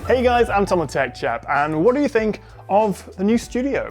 Hey guys, I'm Tom the Tech Chap, and what do you think of the new studio?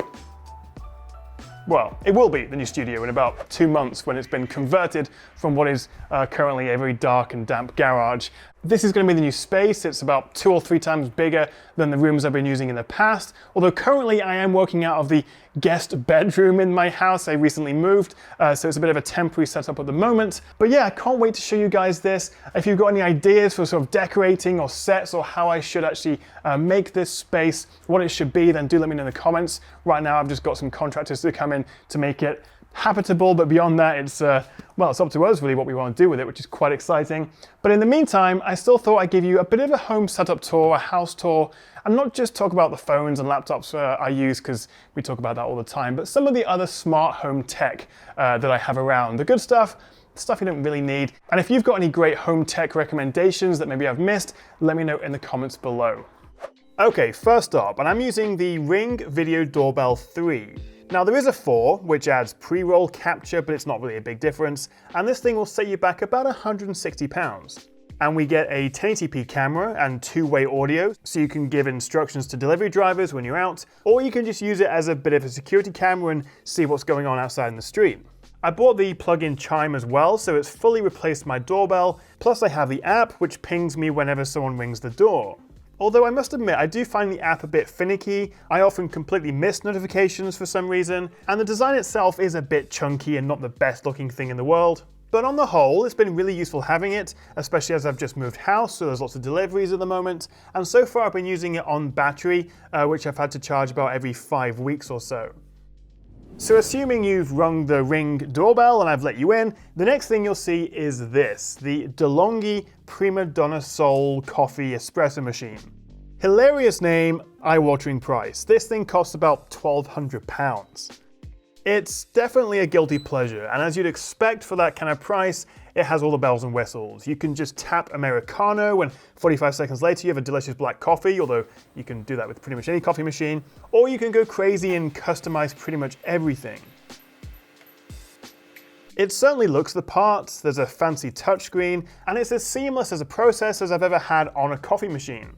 Well, it will be the new studio in about 2 months when it's been converted from what is currently a very dark and damp garage. This is going to be the new space. It's about 2 or 3 times bigger than the rooms I've been using in the past. Although currently I am working out of the guest bedroom in my house. I recently moved, so it's a bit of a temporary setup at the moment. But yeah, I can't wait to show you guys this. If you've got any ideas for sort of decorating or sets or how I should actually make this space what it should be, then do let me know in the comments. Right now I've just got some contractors to come in to make it habitable, but beyond that, it's well, it's up to us really what we want to do with it, which is quite exciting. But in the meantime, I still thought I'd give you a bit of a home setup tour, a house tour, and not just talk about the phones and laptops I use, because we talk about that all the time, but some of the other smart home tech that I have around. The good stuff, the stuff you don't really need. And if you've got any great home tech recommendations that maybe I've missed, let me know in the comments below. Okay, first up, and I'm using the Ring Video Doorbell 3. Now there is a 4, which adds pre-roll capture, but it's not really a big difference, and this thing will set you back about £160. And we get a 1080p camera and 2-way audio, so you can give instructions to delivery drivers when you're out, or you can just use it as a bit of a security camera and see what's going on outside in the street. I bought the plug-in chime as well, so it's fully replaced my doorbell, plus I have the app, which pings me whenever someone rings the door. Although I must admit, I do find the app a bit finicky. I often completely miss notifications for some reason, and the design itself is a bit chunky and not the best looking thing in the world. But on the whole, it's been really useful having it, especially as I've just moved house, so there's lots of deliveries at the moment. And so far I've been using it on battery, which I've had to charge about every 5 weeks or so. So assuming you've rung the Ring doorbell and I've let you in, the next thing you'll see is this, the DeLonghi Prima Donna Soul Coffee Espresso Machine. Hilarious name, eye-watering price. This thing costs about £1,200. It's definitely a guilty pleasure, and as you'd expect for that kind of price, it has all the bells and whistles. You can just tap Americano and 45 seconds later you have a delicious black coffee, although you can do that with pretty much any coffee machine, or you can go crazy and customize pretty much everything. It certainly looks the part, there's a fancy touchscreen, and it's as seamless as a process as I've ever had on a coffee machine.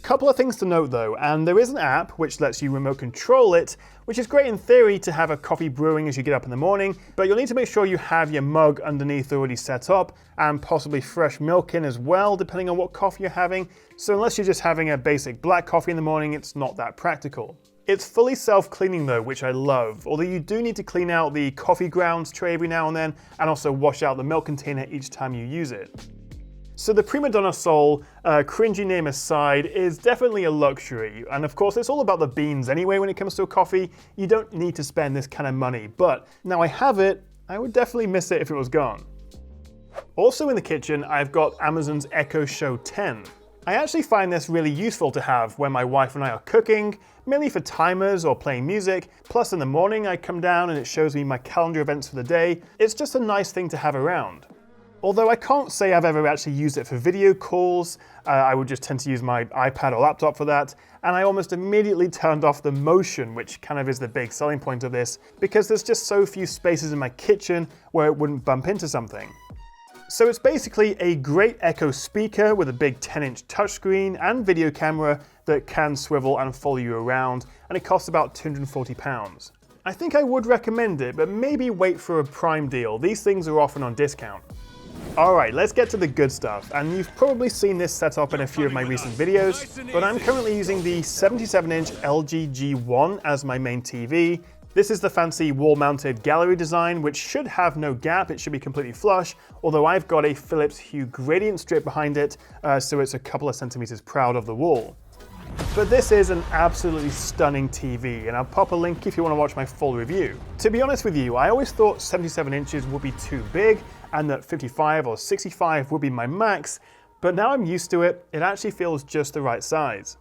Couple of things to note though, and there is an app which lets you remote control it, which is great in theory to have a coffee brewing as you get up in the morning, but you'll need to make sure you have your mug underneath already set up, and possibly fresh milk in as well, depending on what coffee you're having. So unless you're just having a basic black coffee in the morning, it's not that practical. It's fully self-cleaning though, which I love, although you do need to clean out the coffee grounds tray every now and then, and also wash out the milk container each time you use it. So the Prima Donna Soul, cringy name aside, is definitely a luxury. And of course, it's all about the beans anyway when it comes to a coffee. You don't need to spend this kind of money, but now I have it, I would definitely miss it if it was gone. Also in the kitchen, I've got Amazon's Echo Show 10. I actually find this really useful to have when my wife and I are cooking, mainly for timers or playing music. Plus in the morning, I come down and it shows me my calendar events for the day. It's just a nice thing to have around. Although I can't say I've ever actually used it for video calls, I would just tend to use my iPad or laptop for that, and I almost immediately turned off the motion, which kind of is the big selling point of this, because there's just so few spaces in my kitchen where it wouldn't bump into something. So it's basically a great Echo speaker with a big 10-inch touchscreen and video camera that can swivel and follow you around, and it costs about £240. I think I would recommend it, but maybe wait for a Prime deal. These things are often on discount. Alright, let's get to the good stuff, and you've probably seen this setup in a few of my recent videos, but I'm currently using the 77-inch LG G1 as my main TV. This is the fancy wall-mounted gallery design, which should have no gap, it should be completely flush, although I've got a Philips Hue gradient strip behind it, so it's a couple of centimeters proud of the wall. But this is an absolutely stunning TV, and I'll pop a link if you want to watch my full review. To be honest with you, I always thought 77 inches would be too big, and that 55 or 65 would be my max, but now I'm used to it, it actually feels just the right size.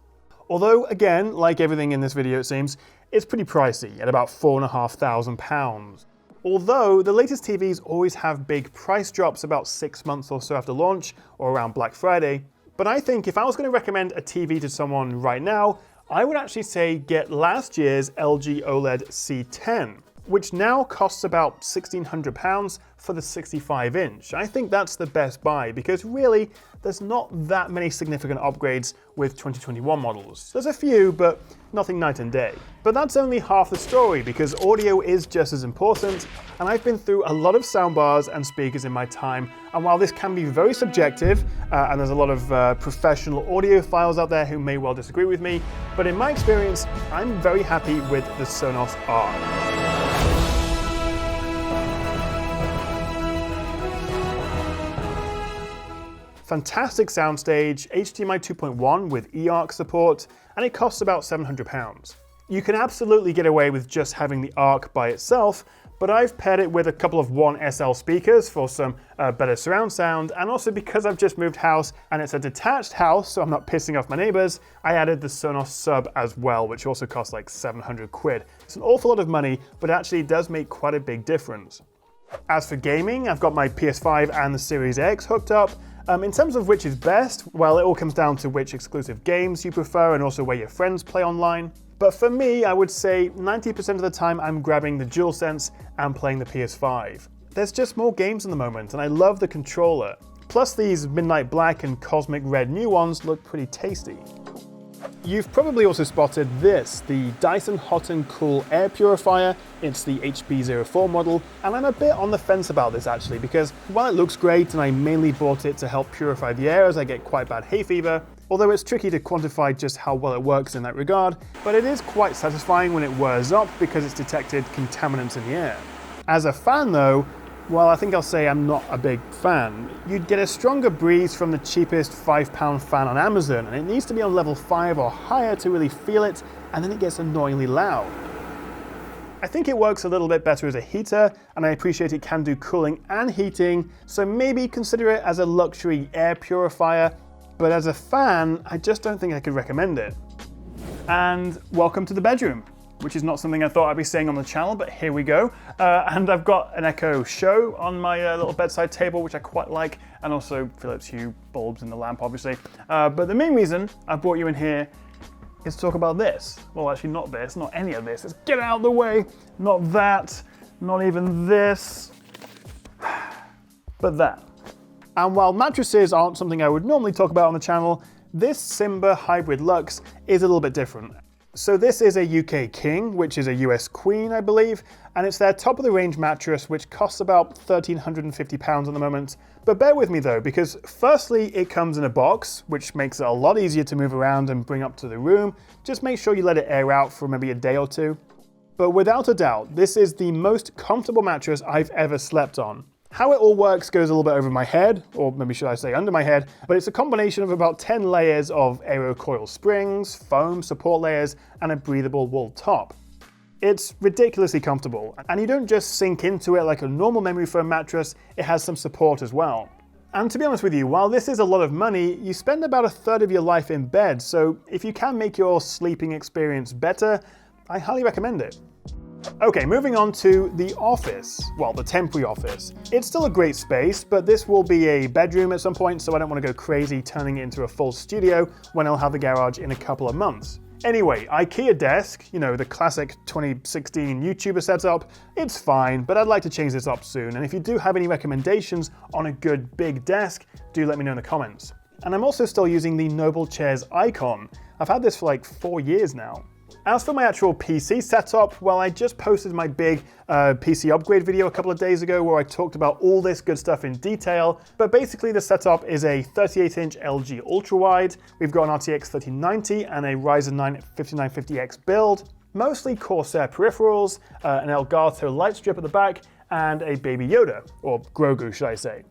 Although, again, like everything in this video it seems, it's pretty pricey at about £4,500. Although, the latest TVs always have big price drops about 6 months or so after launch, or around Black Friday. But I think if I was going to recommend a TV to someone right now, I would actually say get last year's LG OLED C10. which now costs about £1,600 for the 65-inch. I think that's the best buy because really there's not that many significant upgrades with 2021 models. There's a few, but nothing night and day. But that's only half the story because audio is just as important, and I've been through a lot of soundbars and speakers in my time, and while this can be very subjective, and there's a lot of professional audiophiles out there who may well disagree with me, but in my experience, I'm very happy with the Sonos Arc. Fantastic soundstage, HDMI 2.1 with eARC support, and it costs about £700. You can absolutely get away with just having the Arc by itself, but I've paired it with a couple of 1SL speakers for some better surround sound, and also because I've just moved house and it's a detached house, so I'm not pissing off my neighbors, I added the Sonos Sub as well, which also costs like 700 quid. It's an awful lot of money, but actually it does make quite a big difference. As for gaming, I've got my PS5 and the Series X hooked up. In terms of which is best, well, it all comes down to which exclusive games you prefer and also where your friends play online. But for me, I would say 90% of the time I'm grabbing the DualSense and playing the PS5. There's just more games in the moment, and I love the controller. Plus these Midnight Black and Cosmic Red new ones look pretty tasty. You've probably also spotted this, the Dyson Hot and Cool Air Purifier. It's the HP04 model, and I'm a bit on the fence about this actually, because while it looks great and I mainly bought it to help purify the air as I get quite bad hay fever, although it's tricky to quantify just how well it works in that regard, but it is quite satisfying when it wears up because it's detected contaminants in the air. As a fan though, well, I think I'll say I'm not a big fan. You'd get a stronger breeze from the cheapest £5 fan on Amazon, and it needs to be on level 5 or higher to really feel it, and then it gets annoyingly loud. I think it works a little bit better as a heater, and I appreciate it can do cooling and heating, so maybe consider it as a luxury air purifier, but as a fan, I just don't think I could recommend it. And welcome to the bedroom, which is not something I thought I'd be saying on the channel, but here we go. And I've got an Echo Show on my little bedside table, which I quite like, and also Philips Hue bulbs in the lamp, obviously. But the main reason I brought you in here is to talk about this. Well, actually not this, not any of this. Let's get out of the way. Not that, not even this, but that. And while mattresses aren't something I would normally talk about on the channel, this SIMBA Hybrid Luxe is a little bit different. So this is a UK King, which is a US Queen, I believe, and it's their top-of-the-range mattress, which costs about £1,350 at the moment. But bear with me though, because firstly, it comes in a box, which makes it a lot easier to move around and bring up to the room. Just make sure you let it air out for maybe a day or two. But without a doubt, this is the most comfortable mattress I've ever slept on. How it all works goes a little bit over my head, or maybe should I say under my head, but it's a combination of about 10 layers of aerocoil springs, foam support layers, and a breathable wool top. It's ridiculously comfortable, and you don't just sink into it like a normal memory foam mattress, it has some support as well. And to be honest with you, while this is a lot of money, you spend about a third of your life in bed, so if you can make your sleeping experience better, I highly recommend it. Okay, moving on to the office. Well, the temporary office. It's still a great space, but this will be a bedroom at some point, so I don't want to go crazy turning it into a full studio when I'll have the garage in a couple of months. Anyway, IKEA desk, you know, the classic 2016 YouTuber setup, it's fine, but I'd like to change this up soon, and if you do have any recommendations on a good big desk, do let me know in the comments. And I'm also still using the Noble Chairs Icon. I've had this for like 4 years now. As for my actual PC setup, well, I just posted my big PC upgrade video a couple of days ago where I talked about all this good stuff in detail, but basically the setup is a 38-inch LG ultrawide, we've got an RTX 3090 and a Ryzen 9 5950X build, mostly Corsair peripherals, an Elgato light strip at the back, and a Baby Yoda, or Grogu should I say.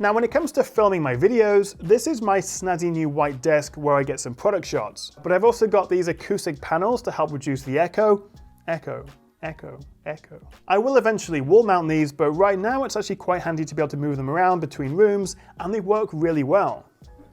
Now when it comes to filming my videos, this is my snazzy new white desk where I get some product shots. But I've also got these acoustic panels to help reduce the echo. Echo. I will eventually wall mount these, but right now it's actually quite handy to be able to move them around between rooms, and they work really well.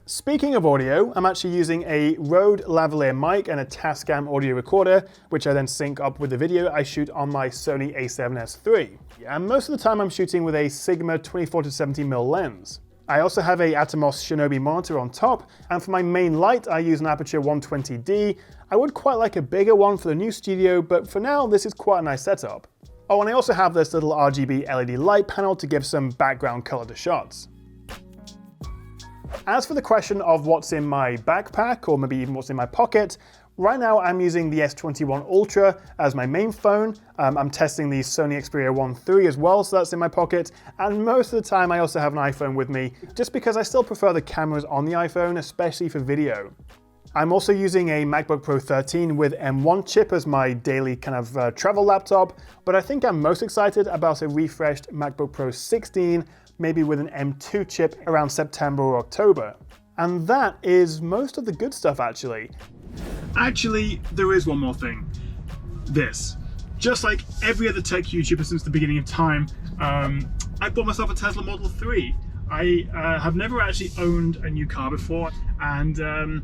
Speaking of audio, I'm actually using a Rode lavalier mic and a Tascam audio recorder, which I then sync up with the video I shoot on my Sony a7S III. And most of the time I'm shooting with a Sigma 24-70mm lens. I also have a Atomos Shinobi monitor on top, and for my main light I use an Aperture 120D. I would quite like a bigger one for the new studio, but for now this is quite a nice setup. Oh, and I also have this little RGB LED light panel to give some background color to shots. As for the question of what's in my backpack, or maybe even what's in my pocket, right now I'm using the S21 Ultra as my main phone. I'm testing the Sony Xperia 1 III as well, so that's in my pocket. And most of the time I also have an iPhone with me, just because I still prefer the cameras on the iPhone, especially for video. I'm also using a MacBook Pro 13 with M1 chip as my daily kind of travel laptop, but I think I'm most excited about a refreshed MacBook Pro 16, maybe with an M2 chip around September or October. And that is most of the good stuff, actually. Actually, there is one more thing. This. Just like every other tech YouTuber since the beginning of time, I bought myself a Tesla Model 3. I have never actually owned a new car before, and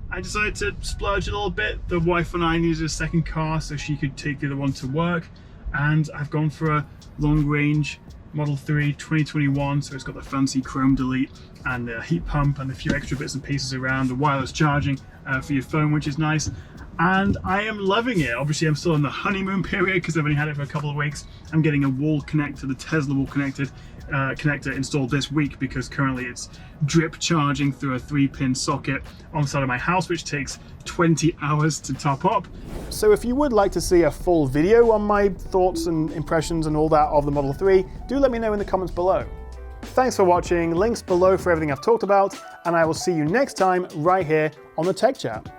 I decided to splurge a little bit. The wife and I needed a second car so she could take the other one to work, and I've gone for a long-range Model 3 2021, so it's got the fancy chrome delete and the heat pump and a few extra bits and pieces around, the wireless charging for your phone, which is nice. And I am loving it. Obviously, I'm still in the honeymoon period because I've only had it for a couple of weeks. I'm getting a wall connector, the Tesla wall connector installed this week, because currently it's drip charging through a 3-pin socket on the side of my house, which takes 20 hours to top up. So if you would like to see a full video on my thoughts and impressions and all that of the Model 3, do let me know in the comments below. Thanks for watching, links below for everything I've talked about, and I will see you next time right here on the Tech Chat.